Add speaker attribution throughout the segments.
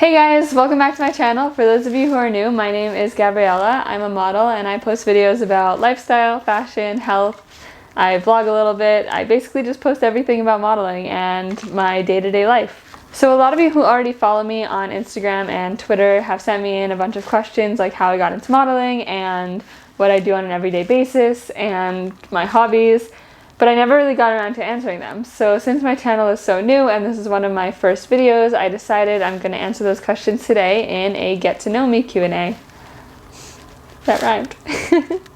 Speaker 1: Hey guys, welcome back to my channel. For those of you who are new, my name is Gabriella. I'm a model and I post videos about lifestyle, fashion, health. I vlog a little bit. I basically just post everything about modeling and my day-to-day life. So a lot of you who already follow me on Instagram and Twitter have sent me in a bunch of questions like how I got into modeling and what I do on an everyday basis and my hobbies. But I never really got around to answering them. So since my channel is so new and this is one of my first videos, I decided I'm going to answer those questions today in a get to know me Q&A. That rhymed.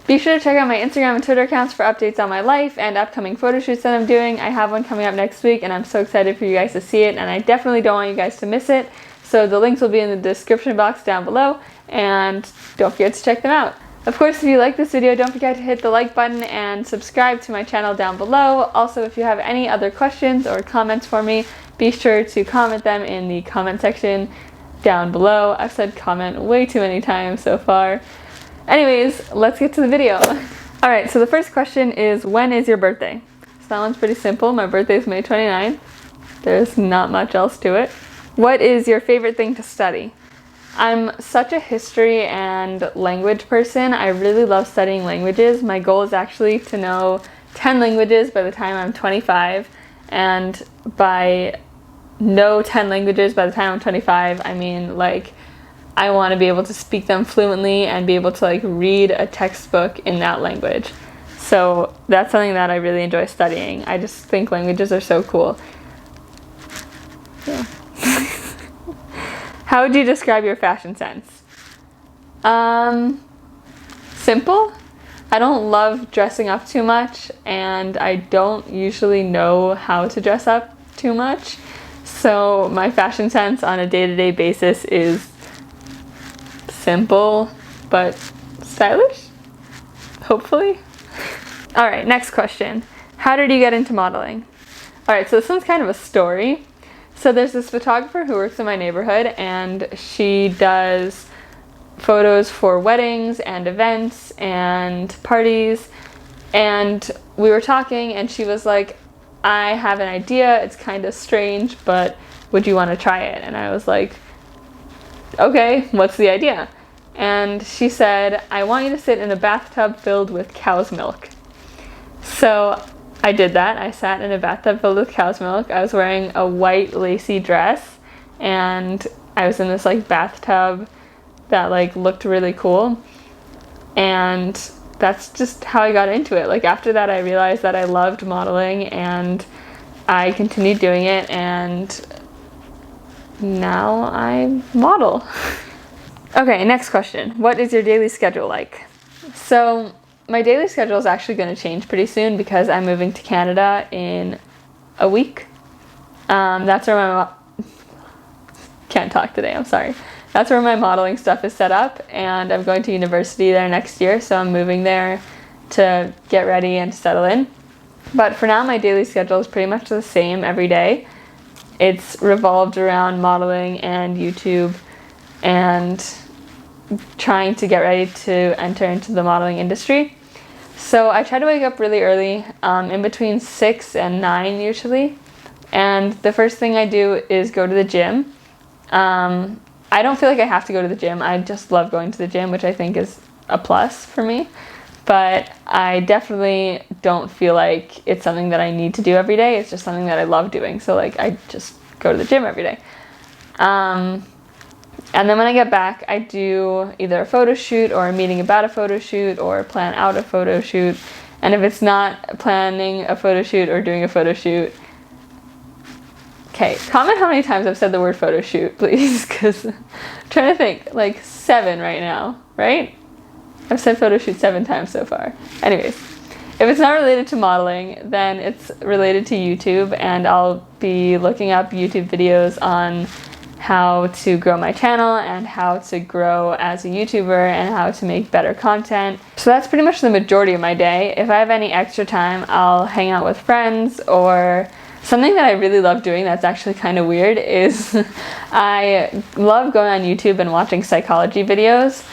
Speaker 1: Be sure to check out my Instagram and Twitter accounts for updates on my life and upcoming photo shoots that I'm doing. I have one coming up next week and I'm so excited for you guys to see it, and I definitely don't want you guys to miss it. So the links will be in the description box down below and don't forget to check them out. Of course, if you like this video, don't forget to hit the like button and subscribe to my channel down below. Also, if you have any other questions or comments for me, be sure to comment them in the comment section down below. I've said comment way too many times so far. Anyways, let's get to the video. Alright, so the first question is, when is your birthday? So that one's pretty simple. My birthday is May 29th. There's not much else to it. What is your favorite thing to study? I'm such a history and language person. I really love studying languages. My goal is actually to know 10 languages by the time I'm 25. And by know 10 languages by the time I'm 25, I mean like I want to be able to speak them fluently and be able to like read a textbook in that language. So that's something that I really enjoy studying. I just think languages are so cool. Yeah. How would you describe your fashion sense? Simple. I don't love dressing up too much, and I don't usually know how to dress up too much. So my fashion sense on a day-to-day basis is simple, but stylish, hopefully. All right, next question. How did you get into modeling? All right, so this one's kind of a story. So there's this photographer who works in my neighborhood, and she does photos for weddings and events and parties. And we were talking and she was like, I have an idea, it's kind of strange, but would you want to try it? And I was like, okay, what's the idea? And she said, I want you to sit in a bathtub filled with cow's milk. So I did that. I sat in a bathtub filled with cow's milk. I was wearing a white lacy dress and I was in this like bathtub that like looked really cool. And that's just how I got into it. Like after that I realized that I loved modeling and I continued doing it, and now I model. Okay, next question. What is your daily schedule like? So my daily schedule is actually going to change pretty soon because I'm moving to Canada in a week. That's where my can't talk today, I'm sorry. That's where my modeling stuff is set up, and I'm going to university there next year, so I'm moving there to get ready and to settle in. But for now, my daily schedule is pretty much the same every day. It's revolved around modeling and YouTube and trying to get ready to enter into the modeling industry. So I try to wake up really early, in between 6 and 9 usually. And the first thing I do is go to the gym. I don't feel like I have to go to the gym. I just love going to the gym, which I think is a plus for me. But I definitely don't feel like it's something that I need to do every day. It's just something that I love doing. So like I just go to the gym every day. And then when I get back, I do either a photo shoot or a meeting about a photo shoot or plan out a photo shoot. And if it's not planning a photo shoot or doing a photo shoot, okay, comment how many times I've said the word photo shoot, please, because I'm trying to think, like 7 right now, right? I've said photo shoot 7 times so far. Anyways, if it's not related to modeling, then it's related to YouTube, and I'll be looking up YouTube videos on how to grow my channel and how to grow as a YouTuber and how to make better content. So that's pretty much the majority of my day. If I have any extra time, I'll hang out with friends, or something that I really love doing that's actually kind of weird is I love going on YouTube and watching psychology videos,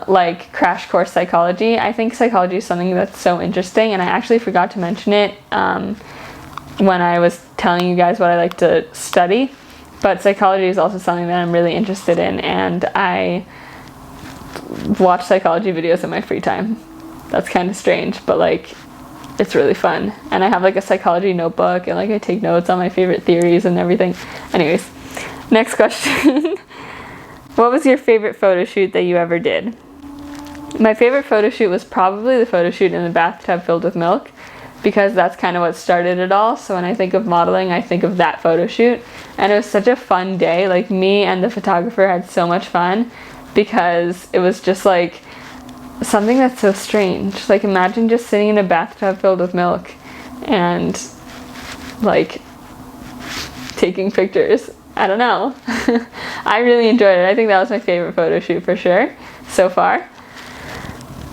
Speaker 1: like Crash Course Psychology. I think psychology is something that's so interesting, and I actually forgot to mention it when I was telling you guys what I like to study. But psychology is also something that I'm really interested in, and I watch psychology videos in my free time. That's kind of strange, but like it's really fun. And I have like a psychology notebook, and like I take notes on my favorite theories and everything. Anyways, next question. What was your favorite photo shoot that you ever did? My favorite photo shoot was probably the photo shoot in the bathtub filled with milk, because that's kind of what started it all. So when I think of modeling, I think of that photo shoot. And it was such a fun day. Like, me and the photographer had so much fun, because it was just like something that's so strange. Like, imagine just sitting in a bathtub filled with milk and like taking pictures. I don't know. I really enjoyed it. I think that was my favorite photo shoot for sure so far.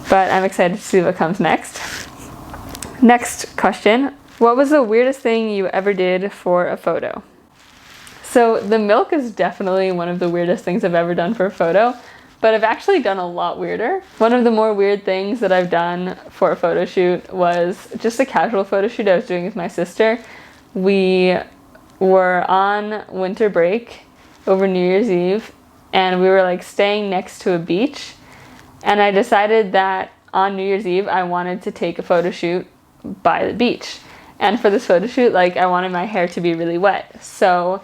Speaker 1: But I'm excited to see what comes next. Next question. What was the weirdest thing you ever did for a photo? So the milk is definitely one of the weirdest things I've ever done for a photo, but I've actually done a lot weirder. One of the more weird things that I've done for a photo shoot was just a casual photo shoot I was doing with my sister. We were on winter break over New Year's Eve, and we were like staying next to a beach, and I decided that on New Year's Eve I wanted to take a photo shoot by the beach. And for this photo shoot, like, I wanted my hair to be really wet. So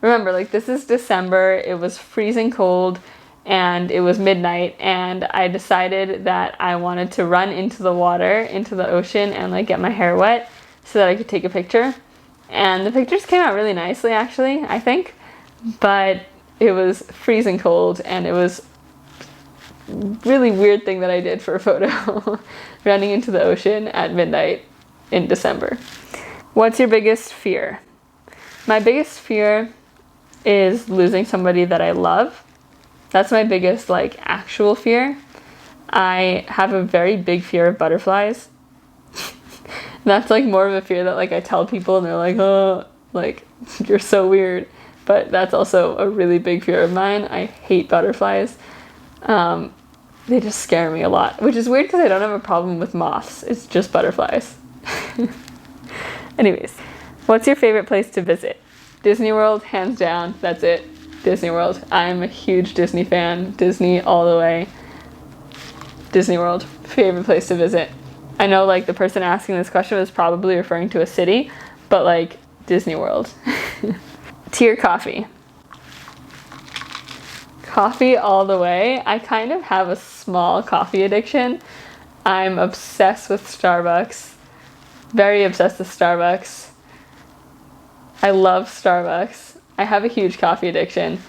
Speaker 1: remember, like, this is December, it was freezing cold, and it was midnight, and I decided that I wanted to run into the water, into the ocean, and like get my hair wet so that I could take a picture. And the pictures came out really nicely, actually, I think, but it was freezing cold, and it was a really weird thing that I did for a photo. Running into the ocean at midnight in December. What's your biggest fear? My biggest fear is losing somebody that I love. That's my biggest, like, actual fear. I have a very big fear of butterflies. That's like more of a fear that like I tell people and they're like, oh, like, you're so weird. But that's also a really big fear of mine. I hate butterflies. They just scare me a lot, which is weird because I don't have a problem with moths. It's just butterflies. Anyways, what's your favorite place to visit? Disney World, hands down. That's it. Disney World. I'm a huge Disney fan. Disney all the way. Disney World, favorite place to visit. I know like the person asking this question was probably referring to a city, but like Disney World. Tea or coffee? Coffee all the way. I kind of have a small coffee addiction. I'm obsessed with Starbucks. Very obsessed with Starbucks. I love Starbucks. I have a huge coffee addiction.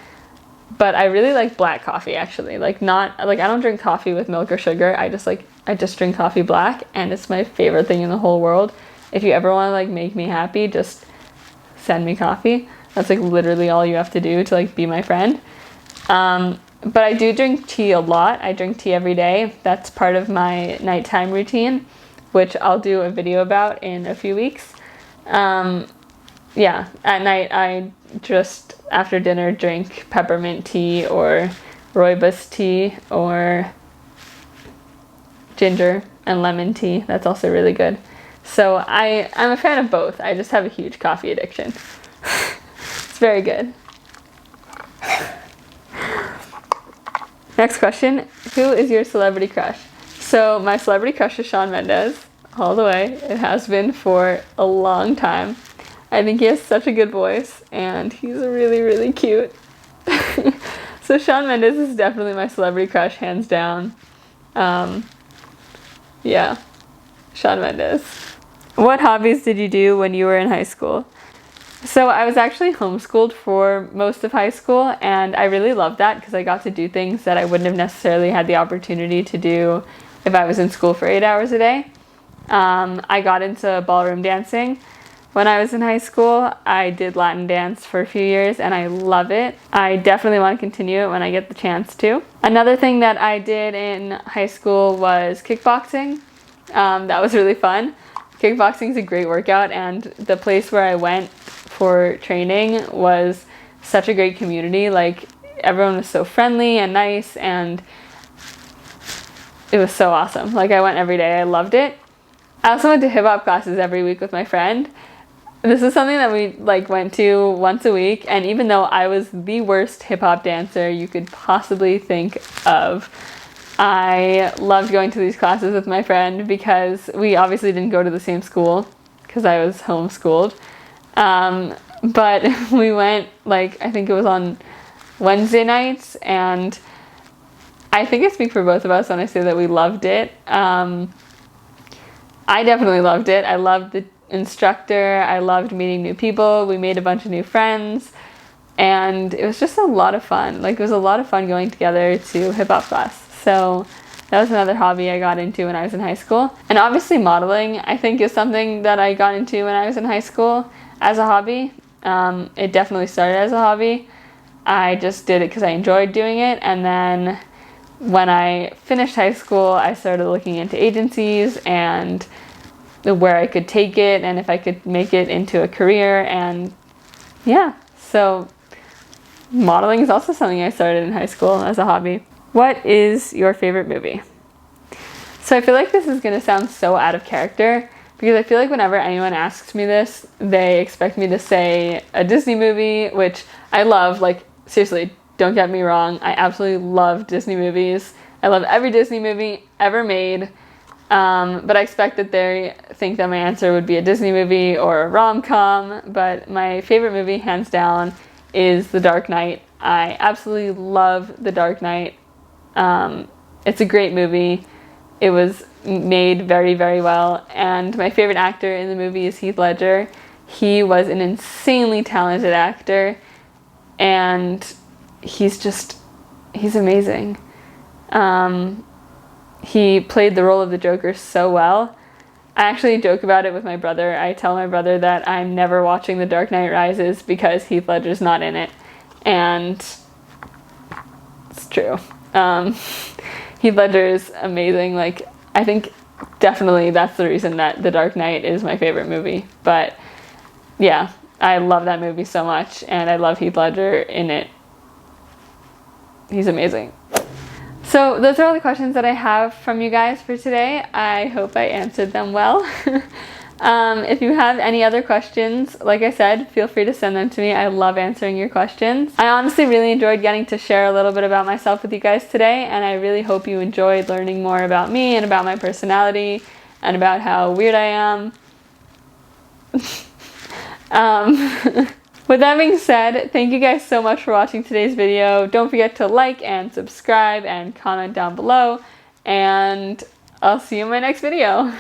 Speaker 1: But I really like black coffee, actually. Like, not like, I don't drink coffee with milk or sugar. I just drink coffee black, and it's my favorite thing in the whole world. If you ever want to like make me happy, just send me coffee. That's like literally all you have to do to like be my friend. But I do drink tea a lot. I drink tea every day. That's part of my nighttime routine, which I'll do a video about in a few weeks. Yeah, at night I just, after dinner, drink peppermint tea or rooibos tea or ginger and lemon tea. That's also really good. So I'm a fan of both. I just have a huge coffee addiction. It's very good. Next question. Who is your celebrity crush? So my celebrity crush is Shawn Mendes, all the way. It has been for a long time. I think he has such a good voice, and he's really, really cute. So Shawn Mendes is definitely my celebrity crush, hands down. Yeah, Shawn Mendes. What hobbies did you do when you were in high school? So I was actually homeschooled for most of high school, and I really loved that because I got to do things that I wouldn't have necessarily had the opportunity to do if I was in school for 8 hours a day. I got into ballroom dancing. When I was in high school, I did Latin dance for a few years, and I love it. I definitely want to continue it when I get the chance to. Another thing that I did in high school was kickboxing. That was really fun. Kickboxing is a great workout, and the place where I went for training was such a great community. Like, everyone was so friendly and nice, and it was so awesome. Like, I went every day. I loved it. I also went to hip-hop classes every week with my friend. this is something that we like went to once a week, and even though I was the worst hip-hop dancer you could possibly think of, I loved going to these classes with my friend because we obviously didn't go to the same school because I was homeschooled. But we went, like, I think it was on Wednesday nights, and I think I speak for both of us when I say that we loved it. I definitely loved it. I loved the instructor. I loved meeting new people. We made a bunch of new friends, and it was just a lot of fun. Like, it was a lot of fun going together to hip-hop class. So that was another hobby I got into when I was in high school. And obviously modeling, I think, is something that I got into when I was in high school as a hobby. It definitely started as a hobby. I just did it because I enjoyed doing it, and then when I finished high school, I started looking into agencies and where I could take it and if I could make it into a career, and yeah, so modeling is also something I started in high school as a hobby. What is your favorite movie? So I feel like this is going to sound so out of character because I feel like whenever anyone asks me this, they expect me to say a Disney movie, which I love. Like, seriously, don't get me wrong. I absolutely love Disney movies. I love every Disney movie ever made. But I expect that they think that my answer would be a Disney movie or a rom-com. But my favorite movie, hands down, is The Dark Knight. I absolutely love The Dark Knight. It's a great movie. It was made very, very well. And my favorite actor in the movie is Heath Ledger. He was an insanely talented actor. And he's amazing. He played the role of the Joker so well. I actually joke about it with my brother. I tell my brother that I'm never watching The Dark Knight Rises because Heath Ledger's not in it. And it's true. Heath Ledger is amazing. Like, I think definitely that's the reason that The Dark Knight is my favorite movie. But yeah, I love that movie so much, and I love Heath Ledger in it. He's amazing. So those are all the questions that I have from you guys for today. I hope I answered them well. If you have any other questions, like I said, feel free to send them to me. I love answering your questions. I honestly really enjoyed getting to share a little bit about myself with you guys today, and I really hope you enjoyed learning more about me and about my personality and about how weird I am. With that being said, thank you guys so much for watching today's video. Don't forget to like and subscribe and comment down below, and I'll see you in my next video.